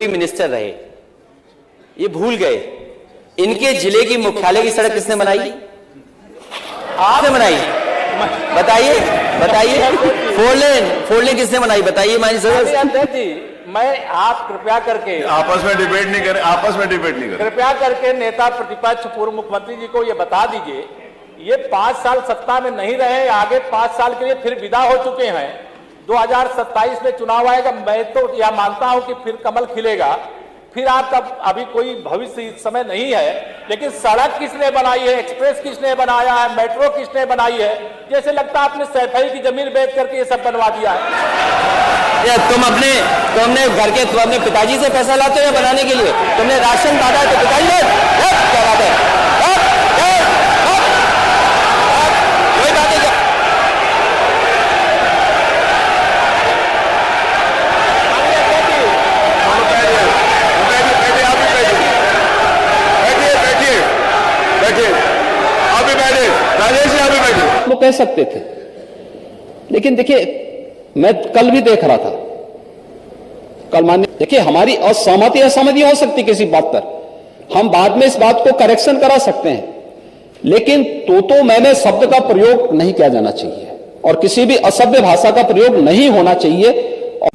Minister रहे, ये भूल गए। इनके जिले की मुख्यालय की सड़क किसने बनाई? आपने बनाई? बताइए बताइए। फोर लेन किसने बनाई? बताइए माननीय सदस्य जी। मैं आप कृपया करके आपस में डिबेट नहीं करें। कृपया करके नेता प्रतिपक्ष पूर्व मुख्यमंत्री जी को ये बता दीजिए, ये 5 साल सत्ता में नहीं रहे, आगे 5 साल के लिए फिर विदा हो चुके हैं। 2027 में चुनाव आएगा, मैं तो यह मानता हूं कि फिर कमल खिलेगा, फिर आपका अभी कोई भविष्य इस समय नहीं है। लेकिन सड़क किसने बनाई है, एक्सप्रेस किसने बनाया है, मेट्रो किसने बनाई है? जैसे लगता है आपने सैफई की जमीन बेच करके ये सब बनवा दिया है। तुम अपने पिताजी से पैसा लाते हो या बनाने के लिए? तुमने राशन बांटा तो पिताजी ने क्या बात है? कोई बात है क्या? वो कह सकते थे, लेकिन देखिए मैं कल भी देख रहा था, कल मान्य देखिए हमारी असहमति हो सकती किसी बात पर, हम बाद में इस बात को करेक्शन करा सकते हैं, लेकिन तो मैंने शब्द का प्रयोग नहीं किया जाना चाहिए और किसी भी असभ्य भाषा का प्रयोग नहीं होना चाहिए।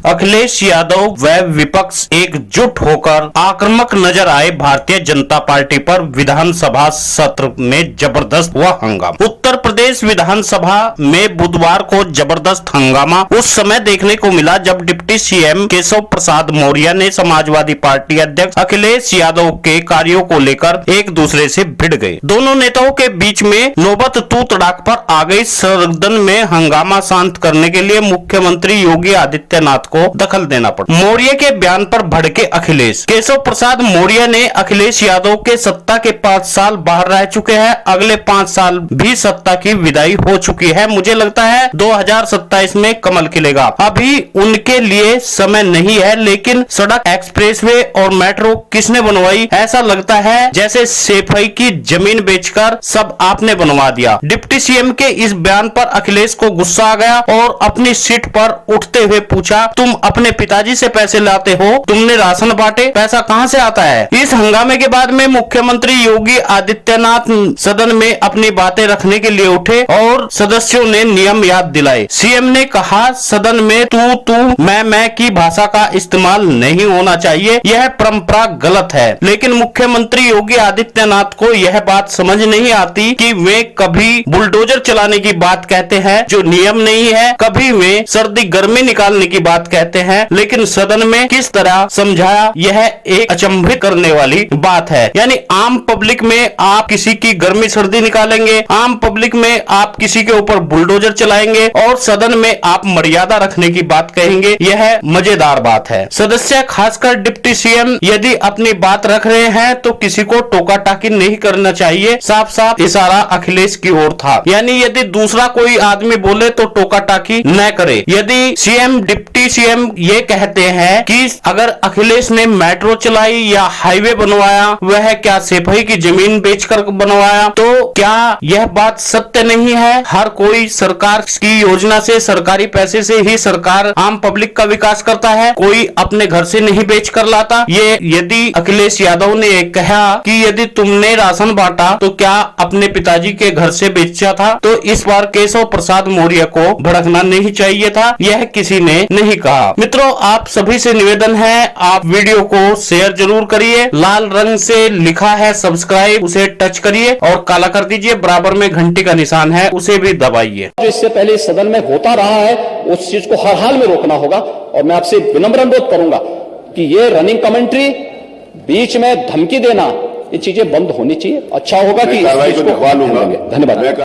अखिलेश यादव व विपक्ष एकजुट होकर आक्रामक नजर आए भारतीय जनता पार्टी पर विधानसभा सत्र में जबरदस्त हुआ हंगामा। उत्तर प्रदेश विधानसभा में बुधवार को जबरदस्त हंगामा उस समय देखने को मिला जब डिप्टी सीएम केशव प्रसाद मौर्य ने समाजवादी पार्टी अध्यक्ष अखिलेश यादव के कार्यों को लेकर एक दूसरे से भिड़ गए। दोनों नेताओं के बीच में नौबत तू तड़ाक पर आ गई। सदन में हंगामा शांत करने के लिए मुख्यमंत्री योगी आदित्यनाथ को दखल देना पड़ा। मौर्य के बयान पर भड़के अखिलेश। केशव प्रसाद मौर्य ने अखिलेश यादव के सत्ता के 5 साल बाहर रह चुके हैं, अगले 5 साल भी सत्ता की विदाई हो चुकी है, मुझे लगता है 2027 में कमल खिलेगा, अभी उनके लिए समय नहीं है। लेकिन सड़क, एक्सप्रेसवे और मेट्रो किसने बनवाई? ऐसा लगता है जैसे सैफई की जमीन बेचकर सब आपने बनवा दिया। डिप्टी सीएम के इस बयान पर अखिलेश को गुस्सा आ गया और अपनी सीट पर उठते हुए पूछा, तुम अपने पिताजी से पैसे लाते हो? तुमने राशन बांटे, पैसा कहां से आता है? इस हंगामे के बाद में मुख्यमंत्री योगी आदित्यनाथ सदन में अपनी बातें रखने के लिए उठे और सदस्यों ने नियम याद दिलाए। सीएम ने कहा, सदन में तू मैं की भाषा का इस्तेमाल नहीं होना चाहिए, यह परंपरा गलत है। लेकिन मुख्यमंत्री योगी आदित्यनाथ को यह बात समझ नहीं आती कि वे कभी बुलडोजर चलाने की बात कहते हैं जो नियम नहीं है, कभी वे सर्दी गर्मी निकालने की बात कहते हैं, लेकिन सदन में किस तरह समझाया, यह एक अचंभित करने वाली बात है। यानी आम पब्लिक में आप किसी की गर्मी सर्दी निकालेंगे, आम पब्लिक में आप किसी के ऊपर बुलडोजर चलाएंगे और सदन में आप मर्यादा रखने की बात कहेंगे, यह मजेदार बात है। सदस्य खासकर डिप्टी सीएम यदि अपनी बात रख रहे हैं तो किसी को टोका टाकी नहीं करना चाहिए। साफ साफ इशारा अखिलेश की ओर था, यानी यदि दूसरा कोई आदमी बोले तो टोका टाकी न करे। यदि सीएम डिप्टी सीएम ये कहते हैं कि अगर अखिलेश ने मेट्रो चलाई या हाईवे बनवाया, वह क्या सैफई की जमीन बेचकर बनवाया, तो क्या यह बात सत्य नहीं है? हर कोई सरकार की योजना से, सरकारी पैसे से ही सरकार आम पब्लिक का विकास करता है, कोई अपने घर से नहीं बेच कर लाता। ये यदि अखिलेश यादव ने कहा कि यदि तुमने राशन बांटा तो क्या अपने पिताजी के घर से बेचा था, तो इस बार केशव प्रसाद मौर्य को भड़कना नहीं चाहिए था, यह किसी ने नहीं कहा। मित्रों, आप सभी से निवेदन है, आप वीडियो को शेयर जरूर करिए, लाल रंग से लिखा है सब्सक्राइब, उसे टच करिए और काला कर दीजिए, बराबर में घंटी का निशान है उसे भी दबाइए। जो इससे पहले इस सदन में होता रहा है उस चीज को हर हाल में रोकना होगा और मैं आपसे विनम्र अनुरोध करूंगा कि ये रनिंग कमेंट्री, बीच में धमकी देना, ये चीजें बंद होनी चाहिए। अच्छा होगा कि इस चीज को धन्यवाद।